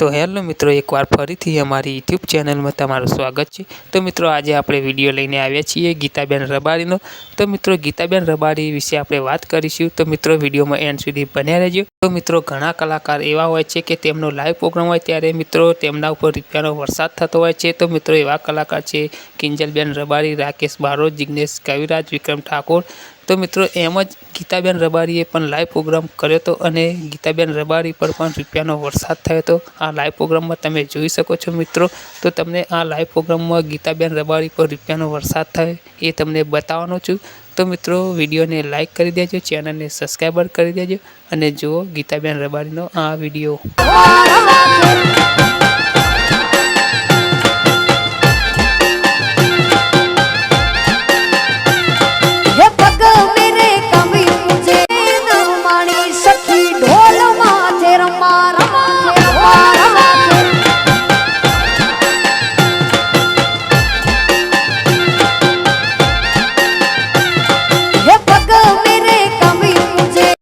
तो हेलो मित्रों, एक बार फरीथी अमारी यूट्यूब चैनल में तमारुं स्वागत है। तो मित्रों, आज आपणे विडियो लईने आव्या छीए गीताबेन रबारीनो। तो मित्रों, गीताबेन रबारी विषे आपणे वात करीशुं। तो मित्रों, विडियो में एंड सुधी बन्या रहेजो। तो मित्रों, घणा कलाकार एवा होय छे के तेमनो लाइव प्रोग्राम होय त्यारे मित्रों तेमना उपर रूपियानो वरसाद थतो होय छे। तो मित्रों, एवा कलाकार छे किंजलबेन रबारी, राकेश बारोट, जिग्नेश कविराज, विक्रम ठाकुर। तो मित्रों, एम ज गीताबेन रबारीए पण लाइव प्रोग्राम कर्यो तो अने गीताबेन रबारी पर पण रूपियानो वरसाद थयो तो आ लाइव प्रोग्राम में तमे जोई शको छो मित्रों। तो तमने आ लाइव प्रोग्राम में गीताबेन रबारी पर रूपियानो वरसाद थयो ए तमने बताववानो छुं। तो मित्रों, विडियो ने लाइक करी देजो, चेनल ने सब्सक्राइबर करी देजो अने जो गीताबेन रबारीनो आ विडियो।